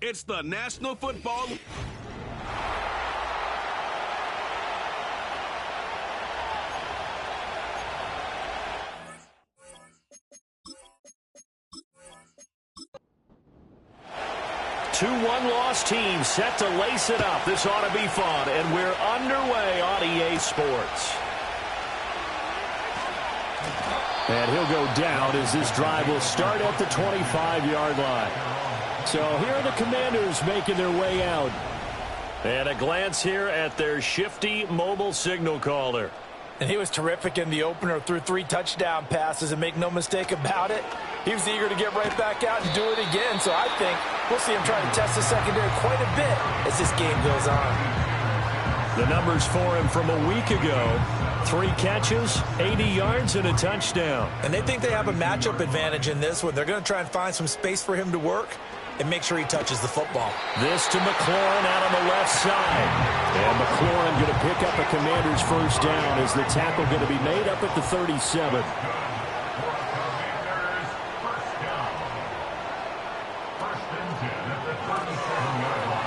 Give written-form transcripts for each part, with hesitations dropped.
It's the National Football. Two one-loss teams set to lace it up. This ought to be fun, and we're underway on EA Sports. And he'll go down as this drive will start at the 25-yard line. So here are the Commanders making their way out. And a glance here at their shifty mobile signal caller. And he was terrific in the opener, threw 3 touchdown passes, and make no mistake about it, he was eager to get right back out and do it again. So I think we'll see him try to test the secondary quite a bit as this game goes on. The numbers for him from a week ago: 3 catches, 80 yards, and a touchdown. And they think they have a matchup advantage in this one. They're going to try and find some space for him to work and make sure he touches the football. This to McLaurin out on the left side. And McLaurin going to pick up a Commander's first down as the tackle going to be made up at the 37.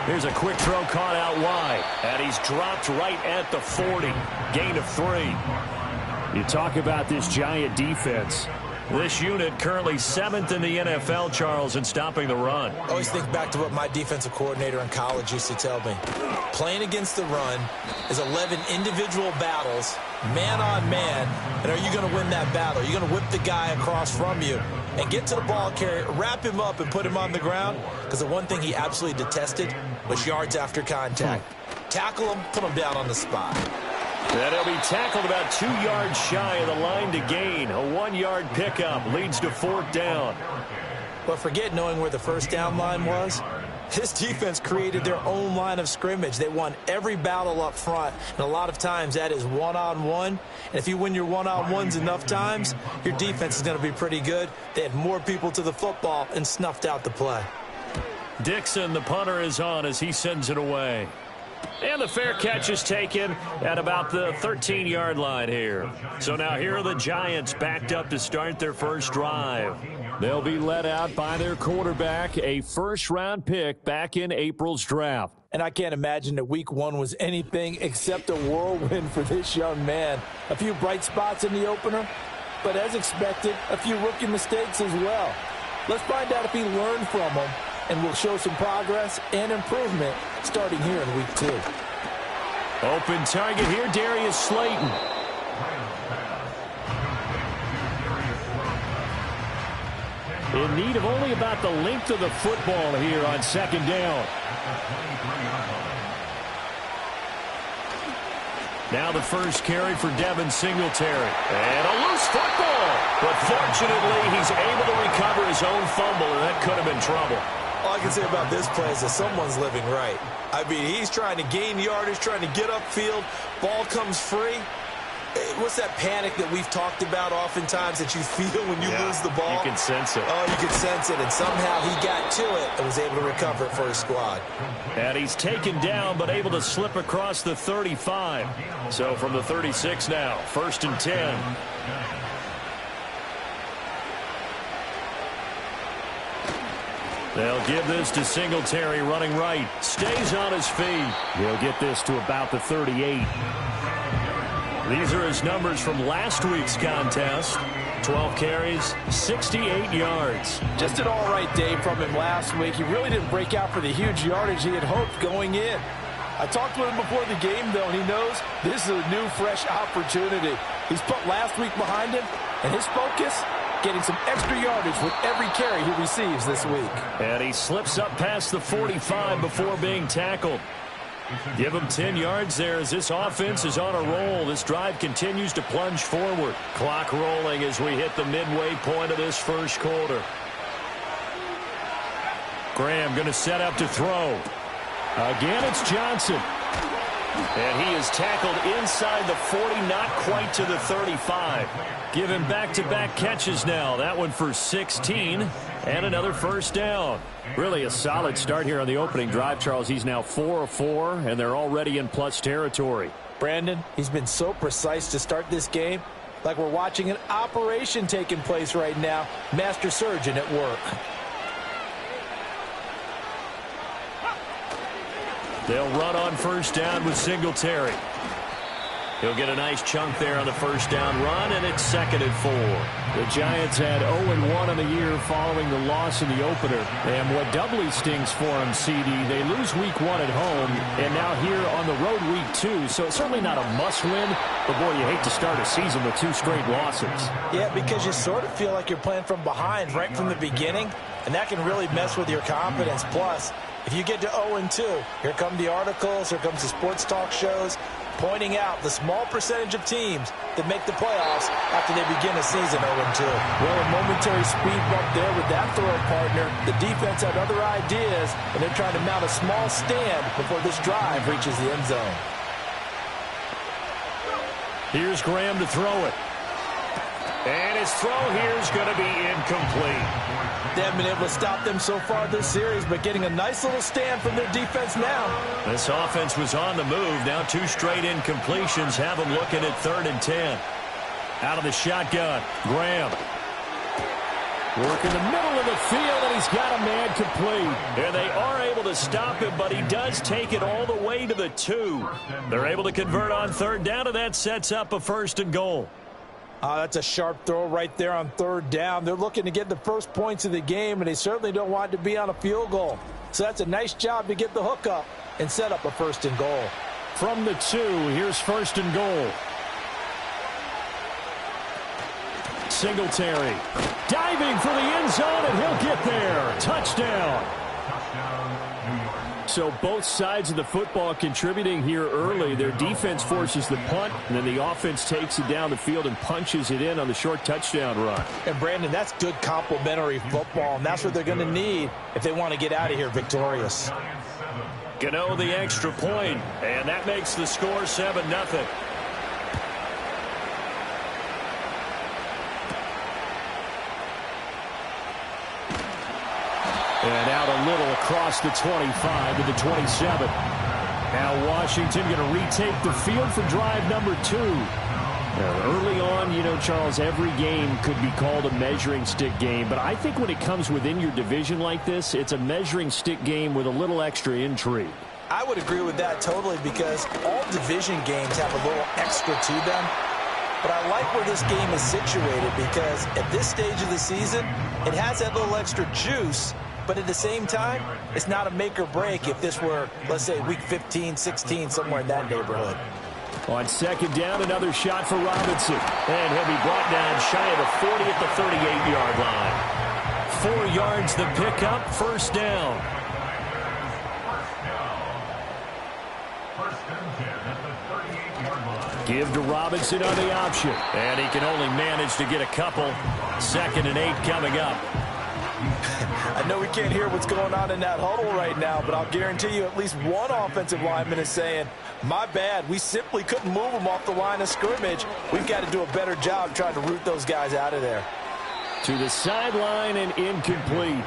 Here's a quick throw caught out wide. And he's dropped right at the 40. Gain of 3. You talk about this Giant defense. This unit currently 7th in the NFL, Charles, in stopping the run. I always think back to what my defensive coordinator in college used to tell me. Playing against the run is 11 individual battles, man on man, and are you going to win that battle? Are you going to whip the guy across from you and get to the ball carrier, wrap him up, and put him on the ground? Because the one thing he absolutely detested was yards after contact. Tackle him, put him down on the spot. And he'll be tackled about 2 yards shy of the line to gain. A 1-yard pickup leads to 4th down. But forget knowing where the first down line was. This defense created their own line of scrimmage. They won every battle up front, and a lot of times that is one-on-one. And if you win your one-on-ones enough times, your defense is going to be pretty good. They had more people to the football and snuffed out the play. Dixon, the punter, is on as he sends it away. And the fair catch is taken at about the 13-yard line here. So now here are the Giants backed up to start their first drive. They'll be led out by their quarterback, a first-round pick back in April's draft. And I can't imagine that week 1 was anything except a whirlwind for this young man. A few bright spots in the opener, but as expected, a few rookie mistakes as well. Let's find out if he learned from them, and will show some progress and improvement starting here in week 2. Open target here, Darius Slayton. In need of only about the length of the football here on 2nd down. Now the first carry for Devin Singletary. And a loose football. But fortunately, he's able to recover his own fumble, and that could have been trouble. All I can say about this play is that someone's living right. I mean, he's trying to gain yardage, trying to get upfield. Ball comes free. What's that panic that we've talked about oftentimes that you feel when you lose the ball? You can sense it. Oh, you can sense it. And somehow he got to it and was able to recover it for his squad. And he's taken down but able to slip across the 35. So from the 36 now, 1st and 10. They'll give this to Singletary running right. Stays on his feet. He'll get this to about the 38. These are his numbers from last week's contest. 12 carries, 68 yards. Just an all right day from him last week. He really didn't break out for the huge yardage he had hoped going in. I talked with him before the game, though, and he knows this is a new, fresh opportunity. He's put last week behind him, and his focus, getting some extra yardage with every carry he receives this week. And he slips up past the 45 before being tackled. Give him 10 yards there as this offense is on a roll. This drive continues to plunge forward. Clock rolling as we hit the midway point of this first quarter. Graham going to set up to throw. Again, it's Johnson. And he is tackled inside the 40, not quite to the 35. Give him back-to-back catches now. That one for 16 and another first down. Really a solid start here on the opening drive, Charles. He's now 4 of 4, and they're already in plus territory. Brandon, he's been so precise to start this game, like we're watching an operation taking place right now. Master surgeon at work. They'll run on first down with Singletary. He'll get a nice chunk there on the first down run, and it's 2nd and 4. The Giants had 0-1 on the year following the loss in the opener. And what doubly stings for them, CD, they lose week 1 at home, and now here on the road week 2. So it's certainly not a must-win, but boy, you hate to start a season with 2 straight losses. Yeah, because you sort of feel like you're playing from behind right from the beginning, and that can really mess with your confidence. Plus, if you get to 0-2, here come the articles, here comes the sports talk shows, pointing out the small percentage of teams that make the playoffs after they begin a season 0-2. Well, a momentary speed bump there with that throw partner. The defense had other ideas, and they're trying to mount a small stand before this drive reaches the end zone. Here's Graham to throw it. And his throw here is going to be incomplete. They haven't been able to stop them so far this series, but getting a nice little stand from their defense now. This offense was on the move. Now 2 straight incompletions have them looking at 3rd and 10. Out of the shotgun, Graham. Work in the middle of the field, and he's got a man complete. And they are able to stop him, but he does take it all the way to the 2. They're able to convert on 3rd down, and that sets up a 1st and goal. That's a sharp throw right there on 3rd down. They're looking to get the first points of the game, and they certainly don't want to be on a field goal. So that's a nice job to get the hook up and set up a 1st and goal. From the 2, here's 1st and goal. Singletary diving for the end zone, and he'll get there. Touchdown. So both sides of the football contributing here early. Their defense forces the punt, and then the offense takes it down the field and punches it in on the short touchdown run. And, Brandon, that's good complementary football, and that's what they're going to need if they want to get out of here victorious. Gano the extra point, and that makes the score 7-0. And out a little across the 25 to the 27. Now Washington going to retake the field for drive number 2. Now, early on, you know, Charles, every game could be called a measuring stick game. But I think when it comes within your division like this, it's a measuring stick game with a little extra intrigue. I would agree with that totally, because all division games have a little extra to them. But I like where this game is situated, because at this stage of the season, it has that little extra juice. But at the same time, it's not a make or break if this were, let's say, week 15, 16, somewhere in that neighborhood. On 2nd down, another shot for Robinson. And he'll be brought down shy of the 40 at the 38-yard line. 4 yards the pickup, 1st down. Give to Robinson on the option. And he can only manage to get a couple. 2nd and 8 coming up. I know we can't hear what's going on in that huddle right now, but I'll guarantee you at least one offensive lineman is saying, my bad, we simply couldn't move them off the line of scrimmage. We've got to do a better job trying to root those guys out of there. To the sideline and incomplete.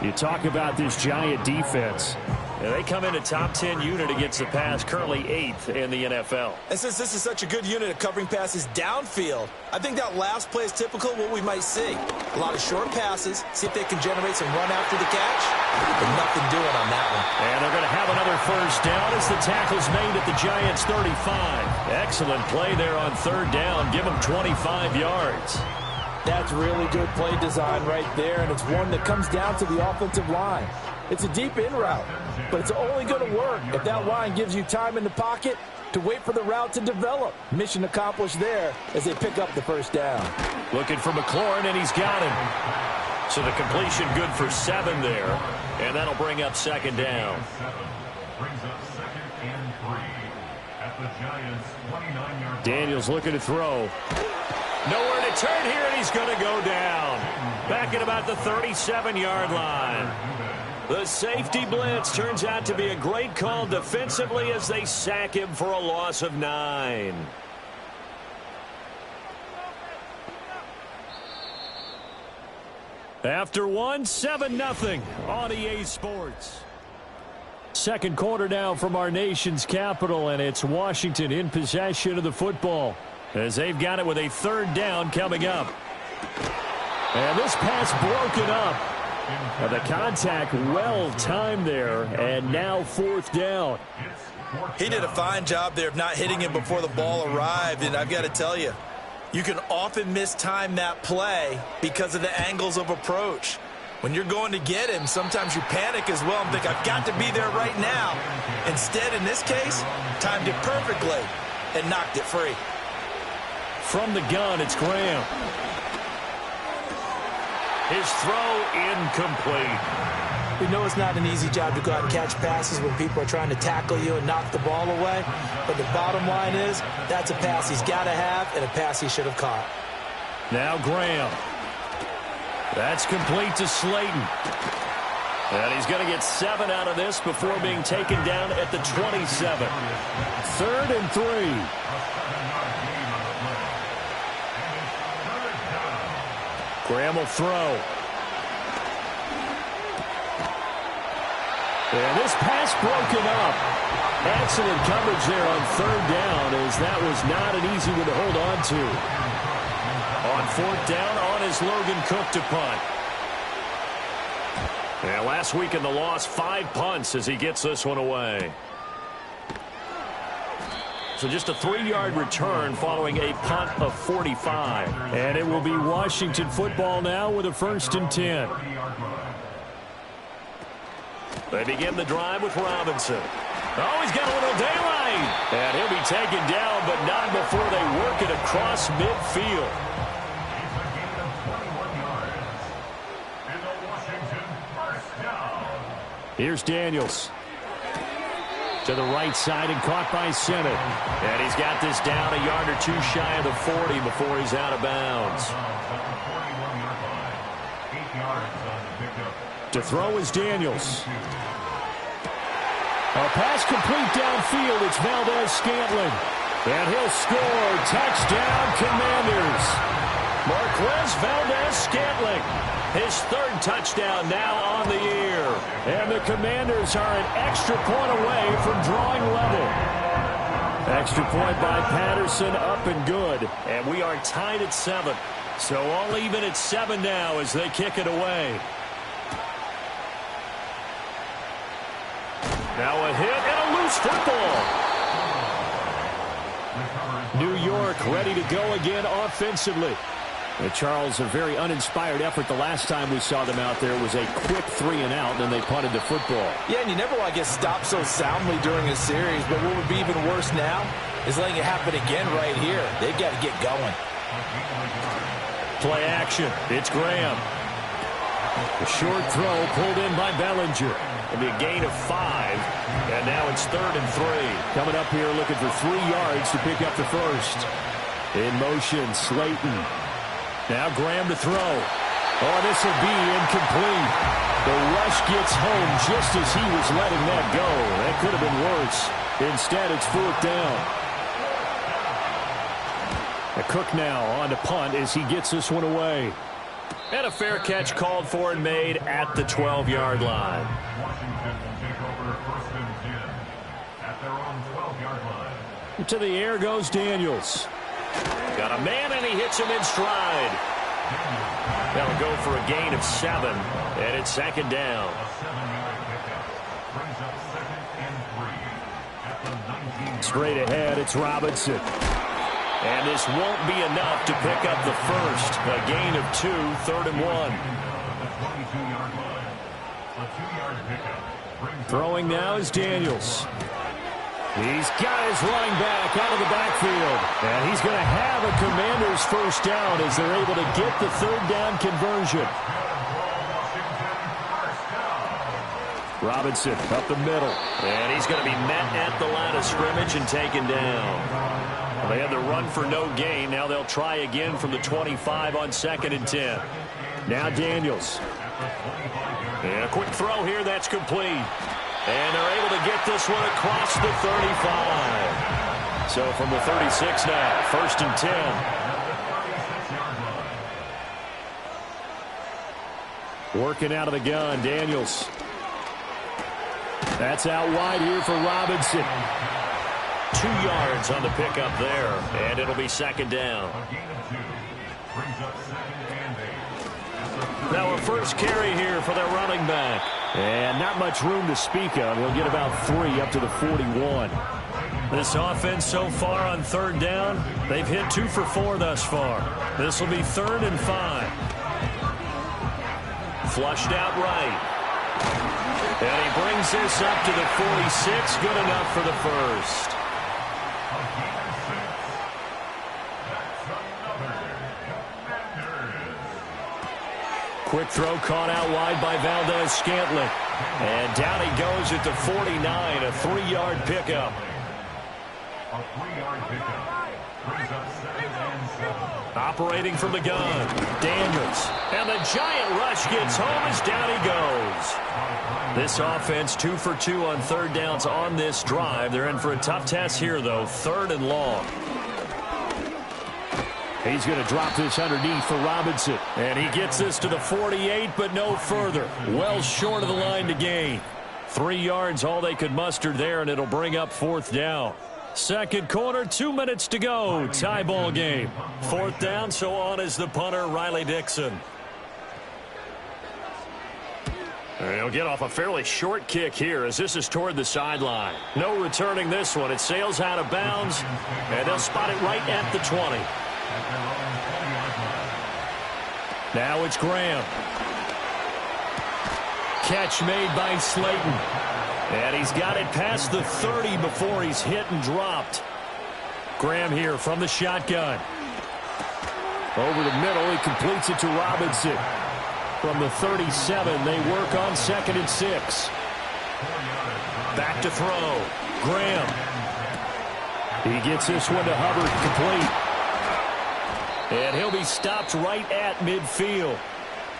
You talk about this Giant defense. And they come in a top 10 unit against the pass, currently 8th in the NFL. And since this is such a good unit at covering passes downfield, I think that last play is typical of what we might see. A lot of short passes, see if they can generate some run after the catch, but nothing doing on that one. And they're going to have another 1st down as the tackle's made at the Giants' 35. Excellent play there on 3rd down. Give them 25 yards. That's really good play design right there, and it's one that comes down to the offensive line. It's a deep in route, but it's only going to work if that line gives you time in the pocket to wait for the route to develop. Mission accomplished there as they pick up the first down. Looking for McLaurin, and he's got him. So the completion good for 7 there, and that'll bring up second down. Daniels looking to throw. Nowhere to turn here, and he's going to go down. Back at about the 37-yard line. The safety blitz turns out to be a great call defensively as they sack him for a loss of 9. After 7-0 on EA Sports. Second quarter now from our nation's capital, and it's Washington in possession of the football as they've got it with a third down coming up. And this pass broken up. The contact well timed there, and now fourth down. He did a fine job there of not hitting him before the ball arrived, and I've got to tell you, you can often mistime that play because of the angles of approach. When you're going to get him, sometimes you panic as well and think, I've got to be there right now. Instead, in this case, timed it perfectly and knocked it free. From the gun, it's Graham. His throw incomplete. We know it's not an easy job to go out and catch passes when people are trying to tackle you and knock the ball away. But the bottom line is, that's a pass he's got to have and a pass he should have caught. Now Graham. That's complete to Slayton. And he's going to get 7 out of this before being taken down at the 27. 3rd and 3. Graham will throw. And this pass broken up. Excellent coverage there on 3rd down, as that was not an easy one to hold on to. On 4th down, on is Logan Cook to punt. And last week in the loss, 5 punts as he gets this one away. So just a 3-yard return following a punt of 45. And it will be Washington football now with a 1st and 10. They begin the drive with Robinson. Oh, he's got a little daylight. And he'll be taken down, but not before they work it across midfield. Here's Daniels. To the right side and caught by Sennett. And he's got this down a yard or 2 shy of the 40 before he's out of bounds. To throw is Daniels. A pass complete downfield. It's Valdez-Scantling. And he'll score. Touchdown, Commanders. Marquez Valdez-Scantling. His 3rd touchdown now on the year. And the Commanders are an extra point away from drawing level. Extra point by Patterson, up and good. And we are tied at 7. So all even at 7 now as they kick it away. Now a hit and a loose football. New York ready to go again offensively. And Charles, a very uninspired effort the last time we saw them out there was a quick 3-and-out, and then they punted the football. Yeah, and you never want to get stopped so soundly during a series, but what would be even worse now is letting it happen again right here. They've got to get going. Play action. It's Graham. A short throw pulled in by Bellinger. It'll be a gain of 5, and now it's 3rd and 3. Coming up here looking for 3 yards to pick up the first. In motion, Slayton. Now Graham to throw. Oh, this will be incomplete. The rush gets home just as he was letting that go. That could have been worse. Instead, it's 4th down. A Cook now on to punt as he gets this one away. And a fair catch called for and made at the 12-yard line. To the air goes Daniels. Got a man, and he hits him in stride. That'll go for a gain of 7, and it's 2nd down. Straight ahead, it's Robinson. And this won't be enough to pick up the first. A gain of 2, 3rd and 1. Throwing now is Daniels. He's got his running back out of the backfield. And he's going to have a Commanders first down as they're able to get the third down conversion. Robinson up the middle. And he's going to be met at the line of scrimmage and taken down. They had the run for no gain. Now they'll try again from the 25 on 2nd and 10. Now Daniels. And a quick throw here. That's complete. And they're able to get this one across the 35. So from the 36 now, 1st and 10. Working out of the gun, Daniels. That's out wide here for Robinson. 2 yards on the pickup there, and it'll be 2nd down. Now a first carry here for their running back. And not much room to speak of. He'll get about 3 up to the 41. This offense so far on 3rd down, they've hit 2 for 4 thus far. This will be 3rd and 5. Flushed out right. And he brings this up to the 46. Good enough for the first. Quick throw caught out wide by Valdez-Scantling. And down he goes at the 49, a 3-yard pickup. Operating from the gun, Daniels. And the giant rush gets home as down he goes. This offense 2 for 2 on 3rd downs on this drive. They're in for a tough test here, though, 3rd and long. He's going to drop this underneath for Robinson. And he gets this to the 48, but no further. Well short of the line to gain. 3 yards, all they could muster there, and it'll bring up 4th down. 2nd quarter, 2 minutes to go. Tie ball game. 4th down, so on is the punter, Riley Dixon. And he'll get off a fairly short kick here as this is toward the sideline. No returning this one. It sails out of bounds, and they'll spot it right at the 20. Now it's Graham. Catch made by Slayton. And he's got it past the 30 before he's hit and dropped. Graham here from the shotgun. Over the middle, he completes it to Robinson. From the 37, they work on 2nd and 6. Back to throw. Graham. He gets this one to Hubbard, complete. And he'll be stopped right at midfield.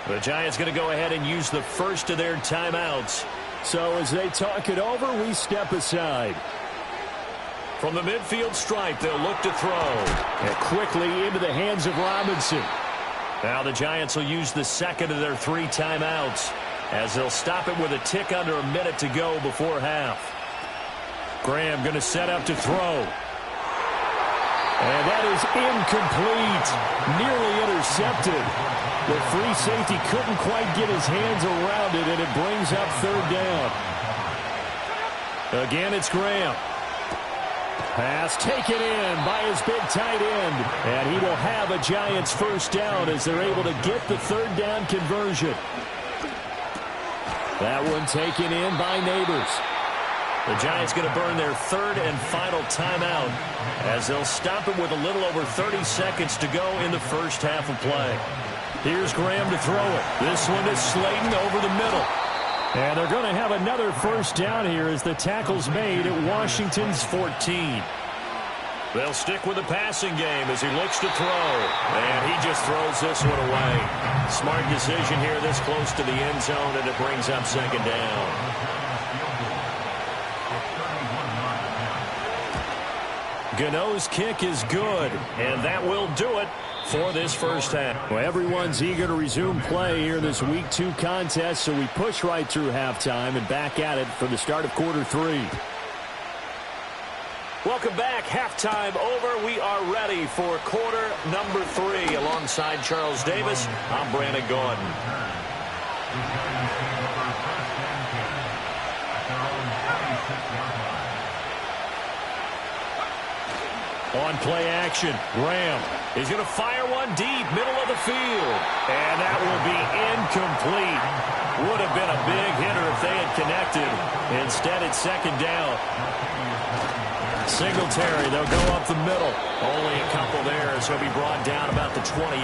The Giants going to go ahead and use the first of their timeouts. So as they talk it over, we step aside. From the midfield stripe, they'll look to throw. And quickly into the hands of Robinson. Now the Giants will use the 2nd of their 3 timeouts as they'll stop it with a tick under a minute to go before half. Graham going to set up to throw. And that is incomplete. Nearly intercepted. The free safety couldn't quite get his hands around it, and it brings up 3rd down. Again, it's Graham. Pass taken in by his big tight end. And he will have a Giants first down as they're able to get the 3rd down conversion. That one taken in by Neighbors. The Giants going to burn their 3rd and final timeout as they'll stop it with a little over 30 seconds to go in the first half of play. Here's Graham to throw it. This one is Slayton over the middle. And they're going to have another first down here as the tackle's made at Washington's 14. They'll stick with the passing game as he looks to throw. And he just throws this one away. Smart decision here this close to the end zone, and it brings up 2nd down. Gano's kick is good, and that will do it for this first half. Well, everyone's eager to resume play here in this Week 2 contest, so we push right through halftime and back at it for the start of quarter 3. Welcome back. Halftime over. We are ready for quarter number 3. Alongside Charles Davis, I'm Brandon Gordon. On play action, Graham is going to fire one deep, middle of the field. And that will be incomplete. Would have been a big hitter if they had connected. Instead, it's second down. Singletary, they'll go up the middle. Only a couple there as he'll be brought down about the 28.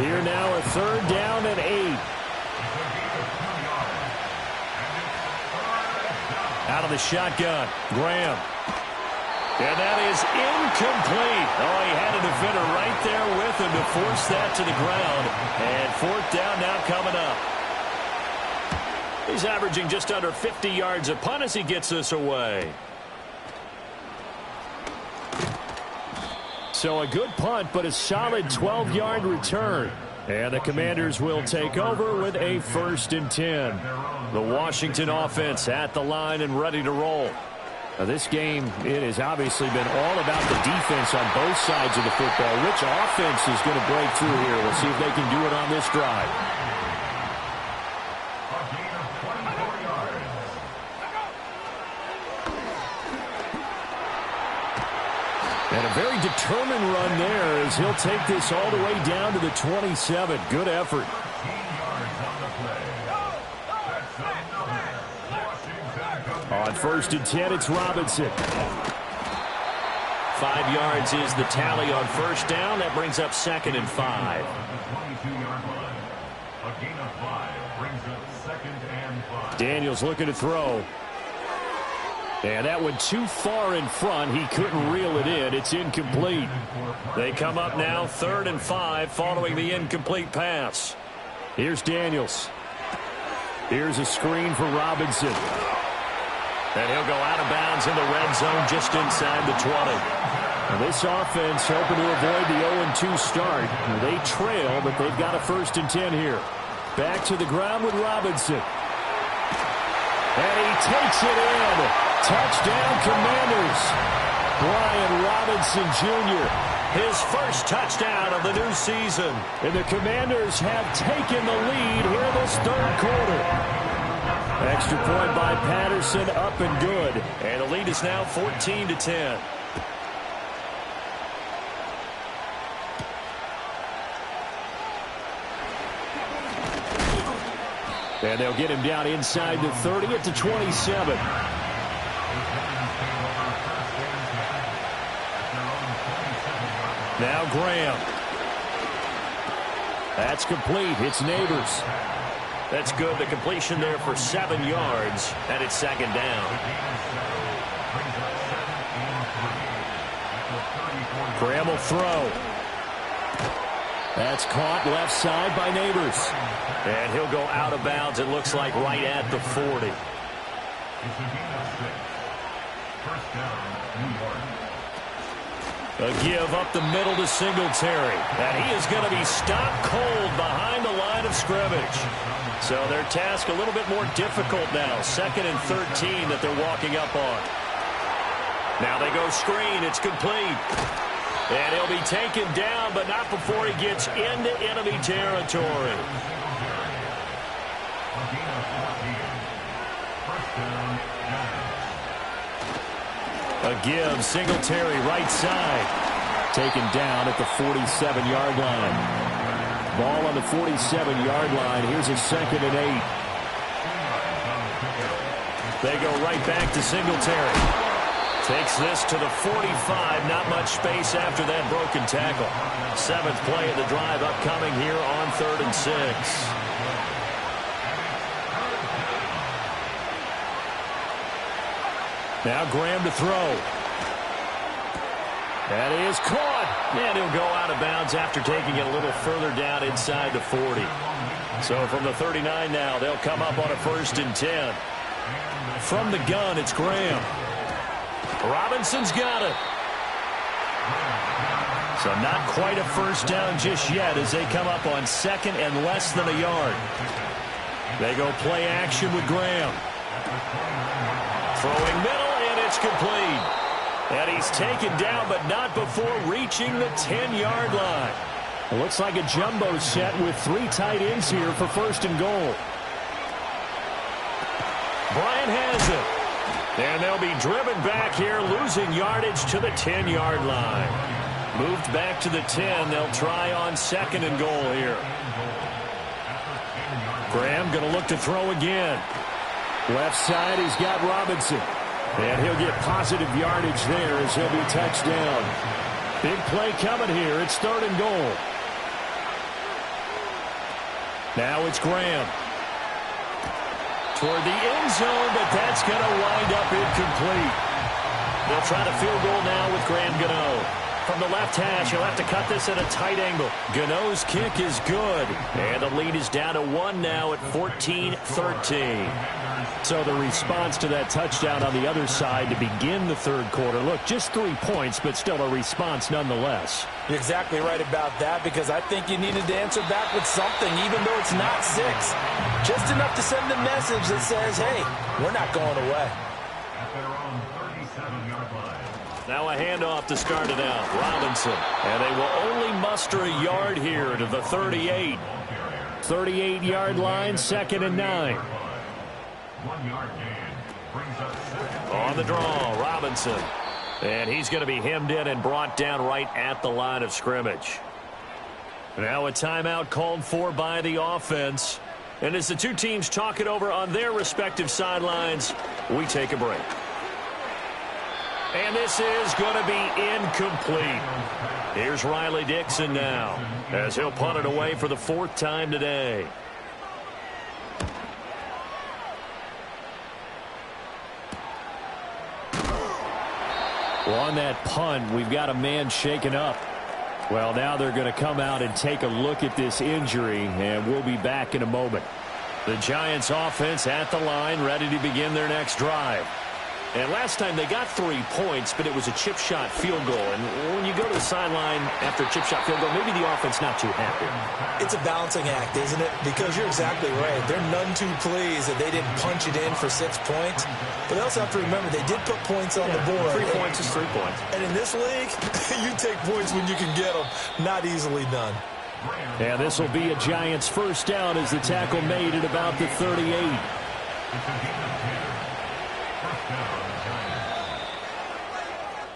Here now a third down and 8. Out of the shotgun, Graham. And that is incomplete. Oh, he had a defender right there with him to force that to the ground. And fourth down now coming up. He's averaging just under 50 yards a punt as he gets this away. So a good punt, but a solid 12-yard return. And the Commanders will take over with a 1st and 10. The Washington offense at the line and ready to roll. Now this game, it has obviously been all about the defense on both sides of the football. Which offense is going to break through here? We'll see if they can do it on this drive. And a very determined run there as he'll take this all the way down to the 27. Good effort. On 1st and 10, it's Robinson. 5 yards is the tally on first down. That brings up 2nd and 5. Daniels looking to throw. And that went too far in front. He couldn't reel it in. It's incomplete. They come up now 3rd and 5 following the incomplete pass. Here's Daniels. Here's a screen for Robinson. And he'll go out of bounds in the red zone just inside the 20. Now this offense hoping to avoid the 0-2 start. They trail, but they've got a 1st and 10 here. Back to the ground with Robinson. And he takes it in. Touchdown, Commanders. Brian Robinson Jr. His first touchdown of the new season. And the Commanders have taken the lead here this 3rd quarter. Extra point by Patterson, up and good. And the lead is now 14-10. And they'll get him down inside the 30 at the 27. Now Graham. That's complete. It's Neighbors. That's good. The completion there for 7 yards. And it's 2nd down. Graham will throw. That's caught left side by Neighbors. And he'll go out of bounds, it looks like, right at the 40. A give up the middle to Singletary. And he is going to be stopped cold behind the line of scrimmage. So their task a little bit more difficult now. 2nd and 13 that they're walking up on. Now they go screen. It's complete. And he'll be taken down, but not before he gets into enemy territory. A give, Singletary right side. Taken down at the 47-yard line. Ball on the 47-yard line. Here's a 2nd and 8. They go right back to Singletary. Takes this to the 45. Not much space after that broken tackle. 7th play of the drive upcoming here on 3rd and 6. Now Graham to throw. That is caught. And he'll go out of bounds after taking it a little further down inside the 40. So from the 39 now, they'll come up on a 1st and 10. From the gun, it's Graham. Robinson's got it. So not quite a first down just yet as they come up on 2nd and less than a yard. They go play action with Graham. Throwing middle, and it's complete. And he's taken down, but not before reaching the 10-yard line. It looks like a jumbo set with 3 tight ends here for 1st and goal. Bryant has it. And they'll be driven back here, losing yardage to the 10-yard line. Moved back to the 10. They'll try on 2nd and goal here. Graham going to look to throw again. Left side, he's got Robinson. And he'll get positive yardage there as he'll be touchdown. Big play coming here. It's 3rd and goal. Now it's Graham. Toward the end zone, but that's going to wind up incomplete. They'll try to field goal now with Graham Gano. From the left hash, he'll have to cut this at a tight angle. Gano's kick is good. And the lead is down to 1 now at 14-13. So the response to that touchdown on the other side to begin the 3rd quarter. Look, just 3 points, but still a response nonetheless. You're exactly right about that, because I think you needed to answer back with something, even though it's not 6. Just enough to send a message that says, hey, we're not going away. Now a handoff to start it out. Robinson. And they will only muster a yard here to the 38. 38-yard line, 2nd and 9. On the draw, Robinson. And he's going to be hemmed in and brought down right at the line of scrimmage. Now a timeout called for by the offense. And as the two teams talk it over on their respective sidelines, we take a break. And this is going to be incomplete. Here's Riley Dixon now as he'll punt it away for the 4th time today. Well, on that punt, we've got a man shaken up. Well, now they're going to come out and take a look at this injury, and we'll be back in a moment. The Giants offense at the line, ready to begin their next drive. And last time they got 3 points, but it was a chip shot field goal. And when you go to the sideline after a chip shot field goal, maybe the offense not too happy. It's a balancing act, isn't it? Because you're exactly right. They're none too pleased that they didn't punch it in for 6 points. But they also have to remember they did put points on the board. 3 points is 3 points. And in this league, you take points when you can get them. Not easily done. And this will be a Giants first down as the tackle made at about the 38.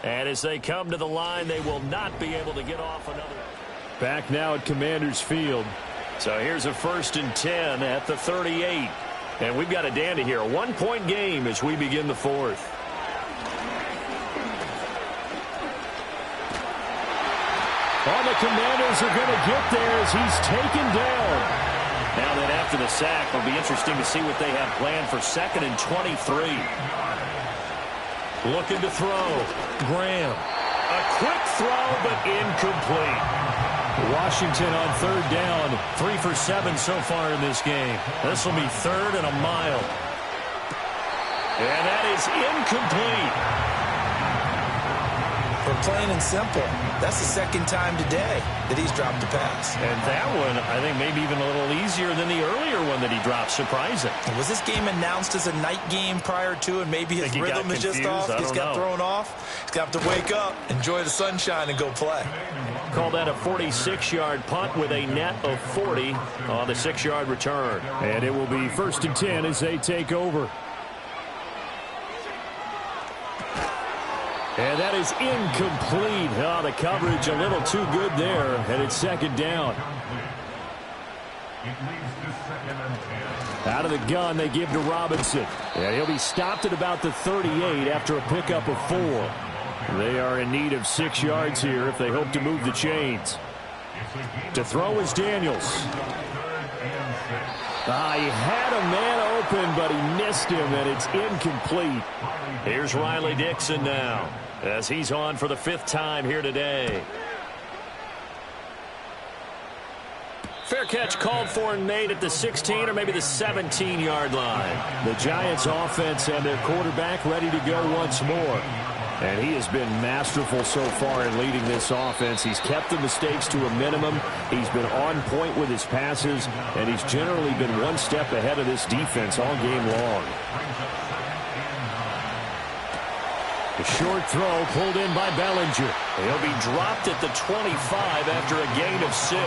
And as they come to the line, they will not be able to get off another. Back now at Commanders Field. So here's a 1st and 10 at the 38. And we've got a dandy here. A 1-point game as we begin the 4th. All the Commanders are going to get there as he's taken down. Now then after the sack, it'll be interesting to see what they have planned for 2nd and 23. Looking to throw. Graham. A quick throw, but incomplete. Washington on 3rd down. 3 for 7 so far in this game. This will be 3rd and a mile. And that is incomplete. For plain and simple, that's the 2nd time today that he's dropped a pass. And that one, I think, maybe even a little easier than the earlier one that he dropped. Surprising. Was this game announced as a night game prior to, and maybe his rhythm is just off? He's got thrown off. He's got to wake up, enjoy the sunshine, and go play. Call that a 46-yard punt with a net of 40 on the 6-yard return. And it will be 1st and 10 as they take over. And that is incomplete. Oh, the coverage a little too good there, and it's 2nd down. Out of the gun, they give to Robinson. And he'll be stopped at about the 38 after a pickup of 4. They are in need of 6 yards here if they hope to move the chains. To throw is Daniels. He had a man open, but he missed him, and it's incomplete. Here's Riley Dixon now as he's on for the 5th time here today. Fair catch called for and made at the 16 or maybe the 17-yard line. The Giants offense and their quarterback ready to go once more. And he has been masterful so far in leading this offense. He's kept the mistakes to a minimum. He's been on point with his passes, and he's generally been one step ahead of this defense all game long. A short throw pulled in by Bellinger. He'll be dropped at the 25 after a gain of 6.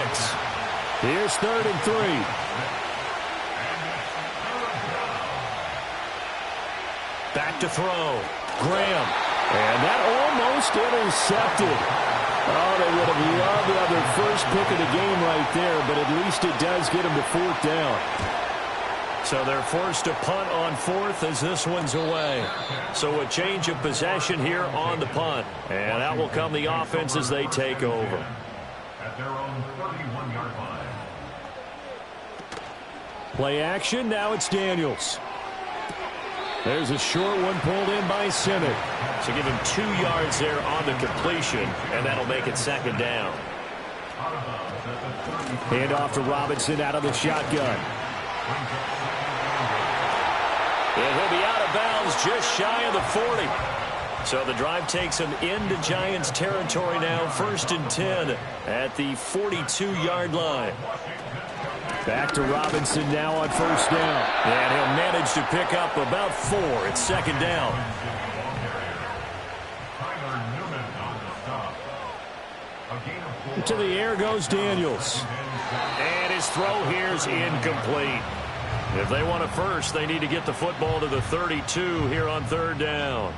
Here's 3rd and 3. Back to throw. Graham. And that almost intercepted. Oh, they would have loved to have their first pick of the game right there, but at least it does get them to 4th down. So they're forced to punt on fourth as this one's away. So a change of possession here on the punt. And out will come the offense as they take over. At their own 31-yard line. Play action. Now it's Daniels. There's a short one pulled in by Simic. So give him 2 yards there on the completion, and that'll make it second down. Hand off to Robinson out of the shotgun. And he'll be out of bounds just shy of the 40. So the drive takes him into Giants territory now, 1st and 10 at the 42-yard line. Back to Robinson now on 1st down. And he'll manage to pick up about 4. It's 2nd down. To the air goes Daniels. And his throw here's incomplete. If they want a first, they need to get the football to the 32 here on 3rd down.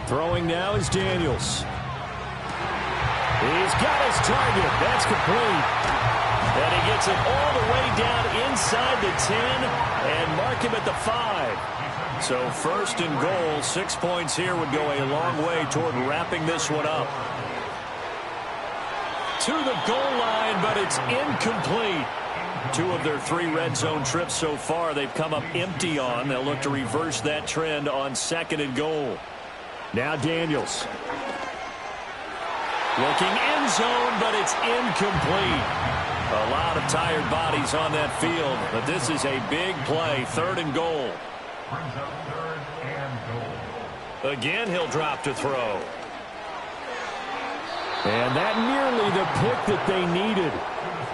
Throwing now is Daniels. He's got his target. That's complete. And he gets it all the way down inside the 10 and mark him at the 5. So 1st and goal, 6 points here would go a long way toward wrapping this one up. To the goal line, but it's incomplete. 2 of their 3 red zone trips so far they've come up empty on. They'll look to reverse that trend on 2nd and goal. Now Daniels. Looking end zone, but it's incomplete. A lot of tired bodies on that field, but this is a big play. 3rd and goal. Brings up 3rd and goal. Again, he'll drop to throw. And that nearly the pick that they needed.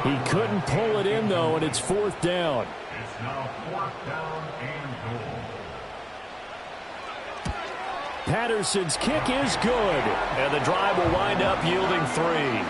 He couldn't pull it in, though, and it's 4th down. It's now 4th down and goal. Patterson's kick is good. And the drive will wind up yielding 3.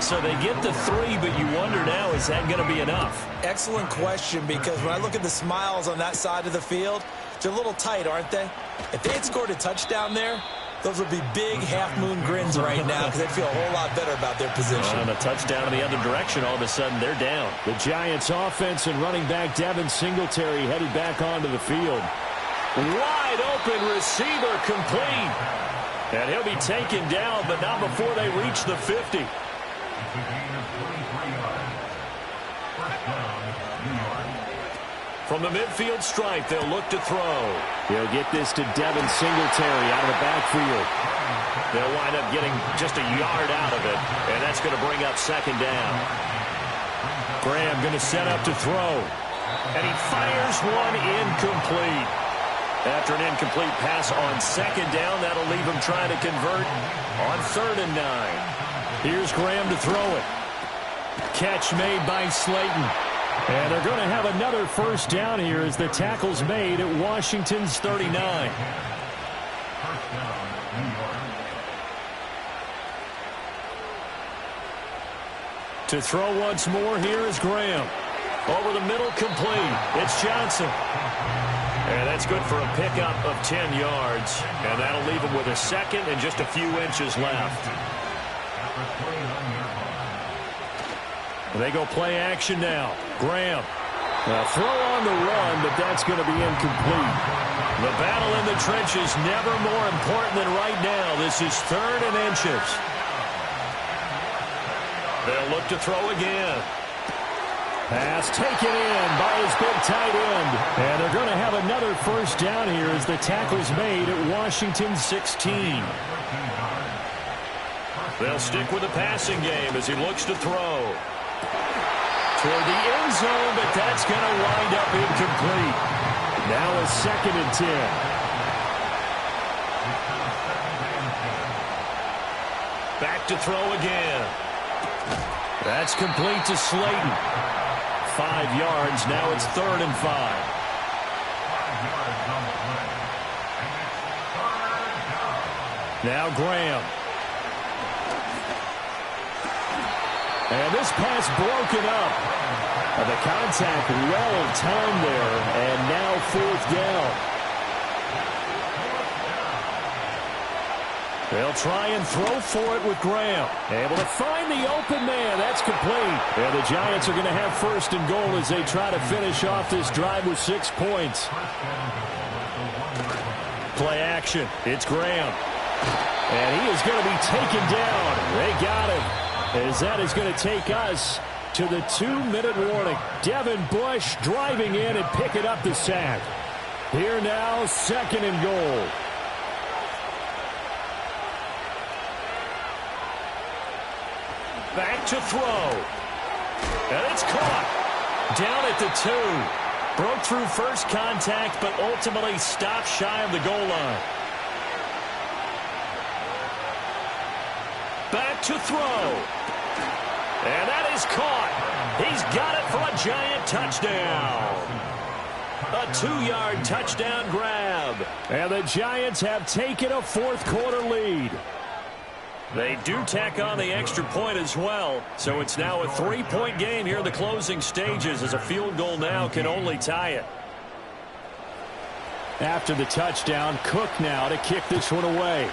So they get the 3, but you wonder now, is that going to be enough? Excellent question, because when I look at the smiles on that side of the field, they're a little tight, aren't they? If they had scored a touchdown there, those would be big half-moon grins right now because they'd feel a whole lot better about their position. On a touchdown in the other direction, all of a sudden they're down. The Giants offense and running back Devin Singletary headed back onto the field. Wide open receiver complete. And he'll be taken down, but not before they reach the 50. It's a gain of 23 yards. 1st down, New York. From the midfield stripe, they'll look to throw. He'll get this to Devin Singletary out of the backfield. They'll wind up getting just a yard out of it, and that's going to bring up 2nd down. Graham going to set up to throw. And he fires one incomplete. After an incomplete pass on 2nd down, that'll leave him trying to convert on 3rd and 9. Here's Graham to throw it. Catch made by Slayton. And they're going to have another 1st down here as the tackle's made at Washington's 39. 1st down, New York. To throw once more, here is Graham. Over the middle, complete. It's Johnson. And that's good for a pickup of 10 yards. And that'll leave him with a 2nd and just a few inches left. They go play action now. Graham. A throw on the run, but that's going to be incomplete. The battle in the trenches never more important than right now. This is 3rd and inches. They'll look to throw again. Pass taken in by his big tight end. And they're going to have another 1st down here as the tackle's made at Washington 16. They'll stick with the passing game as he looks to throw. Toward the end zone, but that's going to wind up incomplete. Now a 2nd and 10. Back to throw again. That's complete to Slayton. 5 yards. Now it's 3rd and 5. 5 yards on the play. And it's 3rd down. Now Graham. And this pass broken up. And the contact well timed there. And now 4th down. They'll try and throw for it with Graham. Able to find the open man. That's complete. And the Giants are going to have first and goal as they try to finish off this drive with 6 points. Play action. It's Graham. And he is going to be taken down. They got him. As that is going to take us to the 2-minute warning. Devin Bush driving in and picking up the sack. Here now, second and goal. Back to throw. And it's caught. Down at the 2. Broke through first contact, but ultimately stopped shy of the goal line. Back to throw. And that is caught. He's got it for a Giant touchdown. A 2-yard touchdown grab. And the Giants have taken a fourth-quarter lead. They do tack on the extra point as well. So it's now a 3-point game here in the closing stages, as a field goal now can only tie it. After the touchdown, Cook now to kick this one away.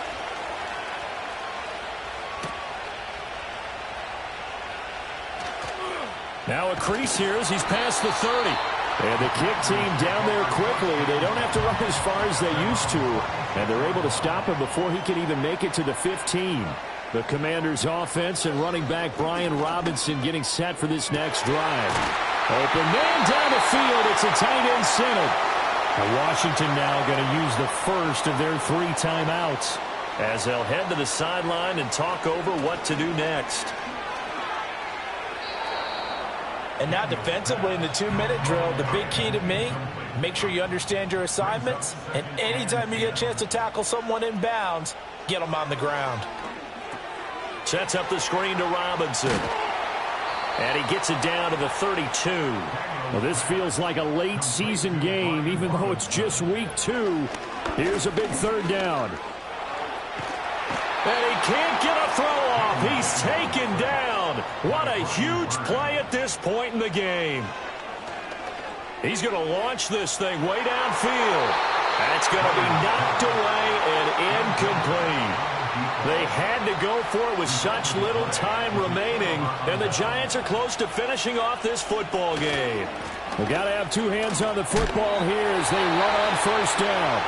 Now a crease here as he's past the 30. And the kick team down there quickly. They don't have to run as far as they used to. And they're able to stop him before he can even make it to the 15. The Commanders' offense and running back Brian Robinson getting set for this next drive. Open man down the field. It's a tight end center. Now Washington now going to use the first of their 3 timeouts, as they'll head to the sideline and talk over what to do next. And now defensively in the 2-minute drill, the big key to me, make sure you understand your assignments. And anytime you get a chance to tackle someone in bounds, get them on the ground. Sets up the screen to Robinson. And he gets it down to the 32. Well, this feels like a late season game, even though it's just week 2. Here's a big third down. And he can't get a throw off. He's taken down. What a huge play at this point in the game. He's going to launch this thing way downfield. And it's going to be knocked away and incomplete. They had to go for it with such little time remaining. And the Giants are close to finishing off this football game. We've got to have 2 hands on the football here as they run on first down.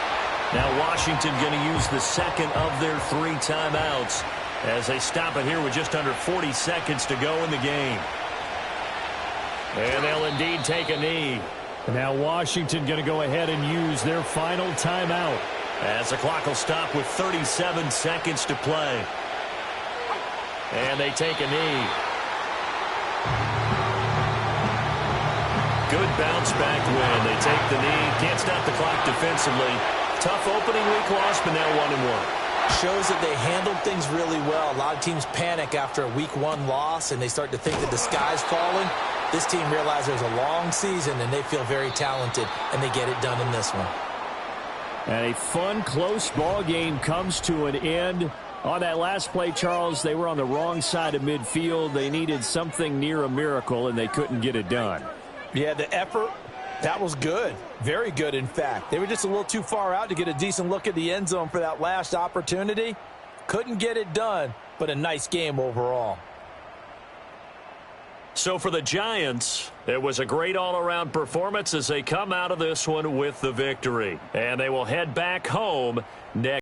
Now Washington going to use the second of their 3 timeouts as they stop it here with just under 40 seconds to go in the game. And they'll indeed take a knee. Now Washington going to go ahead and use their final timeout, as the clock will stop with 37 seconds to play. And they take a knee. Good bounce back win. They take the knee. Can't stop the clock defensively. Tough opening week loss, but now 1-1. Shows that they handled things really well. A lot of teams panic after a week 1 loss, and they start to think that the sky's falling. This team realizes there's a long season, and they feel very talented, and they get it done in this one. And a fun, close ball game comes to an end. On that last play, Charles, they were on the wrong side of midfield. They needed something near a miracle, and they couldn't get it done. Yeah, the effort, that was good. Very good, in fact. They were just a little too far out to get a decent look at the end zone for that last opportunity. Couldn't get it done, but a nice game overall. So for the Giants, it was a great all-around performance as they come out of this one with the victory. And they will head back home next.